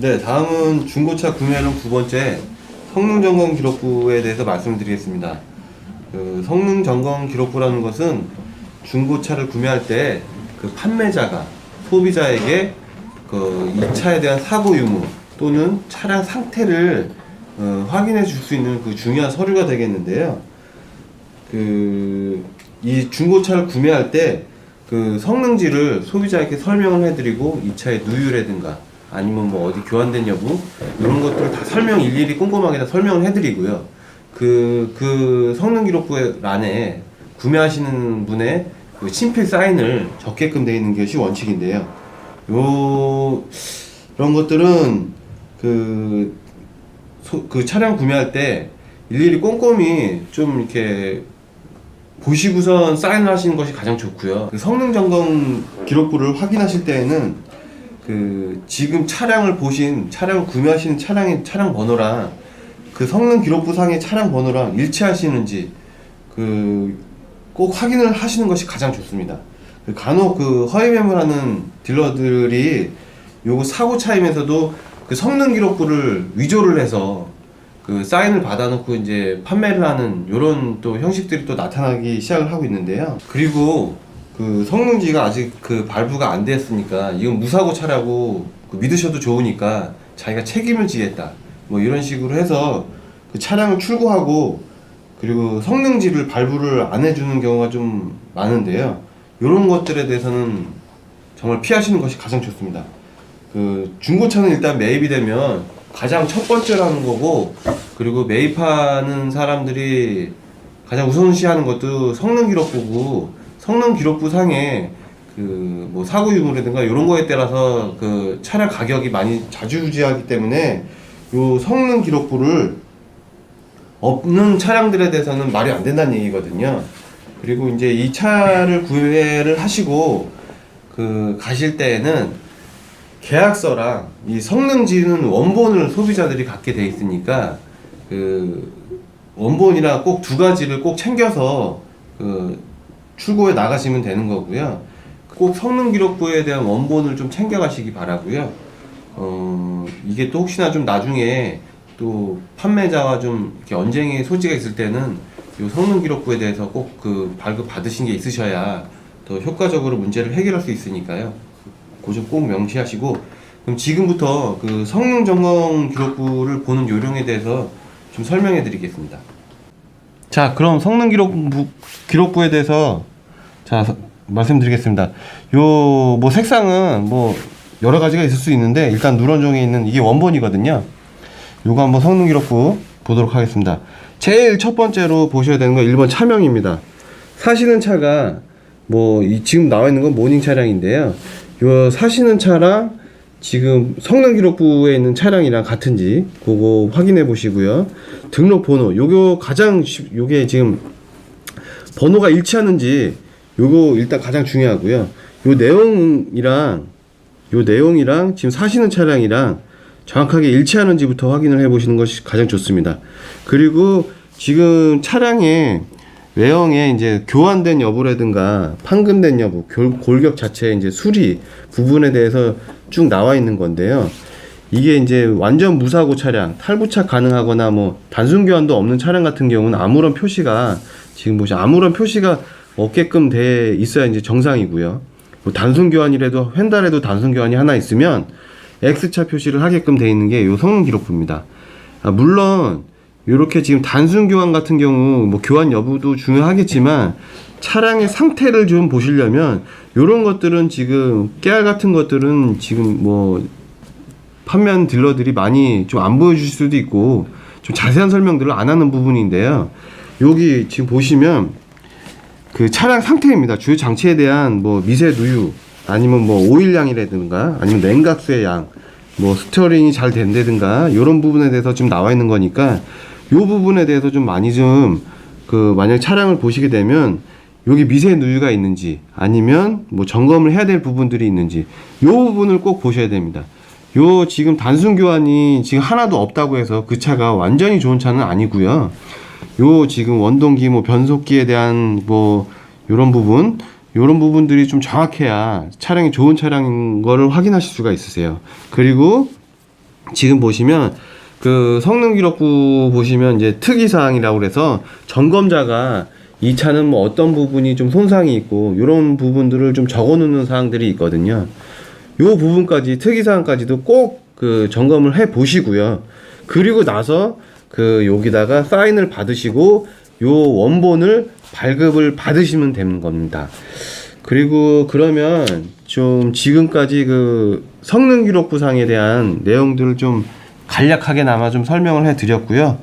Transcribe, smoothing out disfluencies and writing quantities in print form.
네, 다음은 중고차 구매론 두 번째 성능 점검 기록부에 대해서 말씀드리겠습니다. 그 성능 점검 기록부라는 것은 중고차를 구매할 때 그 판매자가 소비자에게 그 이 차에 대한 사고 유무 또는 차량 상태를 확인해 줄 수 있는 그 중요한 서류가 되겠는데요. 이 중고차를 구매할 때 그 성능지를 소비자에게 설명을 해드리고 이 차의 누유라든가 아니면 뭐 어디 교환된 여부 이런 것들을 다 일일이 꼼꼼하게 다 설명을 해드리고요. 그 성능 기록부 란에 구매하시는 분의 그 친필 사인을 적게끔 되어 있는 것이 원칙인데요. 이런 것들은 그 차량 구매할 때 일일이 꼼꼼히 좀 이렇게 보시고선 사인을 하시는 것이 가장 좋고요. 그 성능 점검 기록부를 확인하실 때에는 지금 차량을 구매하시는 차량의 차량 번호랑 그 성능 기록부 상의 차량 번호랑 일치하시는지 꼭 확인을 하시는 것이 가장 좋습니다. 간혹 허위 매물하는 딜러들이 요거 사고 차임에서도 그 성능 기록부를 위조를 해서 그 사인을 받아놓고 이제 판매를 하는 요런 또 형식들이 또 나타나기 시작을 하고 있는데요. 그리고 그 성능지가 아직 그 발부가 안 됐으니까 이건 무사고 차라고 믿으셔도 좋으니까 자기가 책임을 지겠다 뭐 이런 식으로 해서 그 차량을 출고하고 그리고 성능지를 발부를 안 해주는 경우가 좀 많은데요. 요런 것들에 대해서는 정말 피하시는 것이 가장 좋습니다. 중고차는 일단 매입이 되면 가장 첫 번째로 하는 거고, 그리고 매입하는 사람들이 가장 우선시하는 것도 성능 기록부고, 성능 기록부 상에 뭐 사고 유무라든가 이런 거에 따라서 그 차량 가격이 많이 좌지우지하기 때문에 요 성능 기록부를 없는 차량들에 대해서는 말이 안 된다는 얘기거든요. 그리고 이제 이 차를 구매를 하시고 가실 때에는 계약서랑 이 성능지는 원본을 소비자들이 갖게 돼 있으니까 원본이랑 꼭 두 가지를 꼭 챙겨서 출고에 나가시면 되는 거고요. 꼭 성능 기록부에 대한 원본을 좀 챙겨 가시기 바라고요. 이게 또 혹시나 좀 나중에 또 판매자와 좀 이렇게 언쟁의 소지가 있을 때는 이 성능 기록부에 대해서 꼭 발급 받으신 게 있으셔야 더 효과적으로 문제를 해결할 수 있으니까요. 그 점 꼭 명시하시고, 그럼 지금부터 성능 점검 기록부를 보는 요령에 대해서 좀 설명해 드리겠습니다. 자, 그럼 성능 기록부에 대해서 말씀드리겠습니다. 뭐 색상은 뭐 여러 가지가 있을 수 있는데 일단 누런종에 있는 이게 원본이거든요. 요거 한번 성능 기록부 보도록 하겠습니다. 제일 첫 번째로 보셔야 되는 건 1번 차명입니다. 사시는 차가 지금 나와 있는 건 모닝 차량인데요. 요 사시는 차랑 지금 성능 기록부에 있는 차량이랑 같은지 그거 확인해 보시고요. 등록 번호 요게 지금 번호가 일치하는지 요거 일단 가장 중요하고요. 요 내용이랑 지금 사시는 차량이랑 정확하게 일치하는지부터 확인을 해 보시는 것이 가장 좋습니다. 그리고 지금 차량의 외형에 이제 교환된 여부라든가 판금된 여부, 골격 자체의 이제 수리 부분에 대해서 쭉 나와 있는 건데요. 이게 이제 완전 무사고 차량, 탈부착 가능하거나 뭐 단순 교환도 없는 차량 같은 경우는 아무런 표시가 없게끔 돼 있어야 이제 정상이고요. 뭐 단순 교환이라도 휀달에도 단순 교환이 하나 있으면 X차 표시를 하게끔 돼 있는 게 요 성능 기록부입니다. 물론 이렇게 지금 단순 교환 같은 경우 뭐 교환 여부도 중요하겠지만 차량의 상태를 좀 보시려면 이런 것들은 지금 깨알 같은 것들은 지금 뭐 판매하는 딜러들이 많이 좀 안 보여줄 수도 있고 좀 자세한 설명들을 안 하는 부분인데요. 여기 지금 보시면 차량 상태입니다. 주요 장치에 대한 뭐 미세 누유 아니면 뭐 오일량이라든가 아니면 냉각수의 양, 뭐 스티어링이 잘 된다든가 이런 부분에 대해서 지금 나와 있는 거니까 이 부분에 대해서 좀 많이 만약 차량을 보시게 되면 여기 미세 누유가 있는지 아니면 뭐 점검을 해야 될 부분들이 있는지 이 부분을 꼭 보셔야 됩니다. 요 지금 단순 교환이 지금 하나도 없다고 해서 그 차가 완전히 좋은 차는 아니고요. 요 지금 원동기 뭐 변속기에 대한 뭐 요런 부분들이 좀 정확해야 차량이 좋은 차량인 거를 확인하실 수가 있으세요. 그리고 지금 보시면 그 성능 기록부 보시면 이제 특이사항이라고 그래서 점검자가 이 차는 뭐 어떤 부분이 좀 손상이 있고 이런 부분들을 좀 적어 놓는 사항들이 있거든요. 요 부분까지 특이사항까지도 꼭 그 점검을 해 보시고요. 그리고 나서 그 여기다가 사인을 받으시고 요 원본을 발급을 받으시면 되는 겁니다. 그리고 그러면 좀 지금까지 그 성능 기록부상에 대한 내용들을 좀 간략하게나마 좀 설명을 해 드렸고요.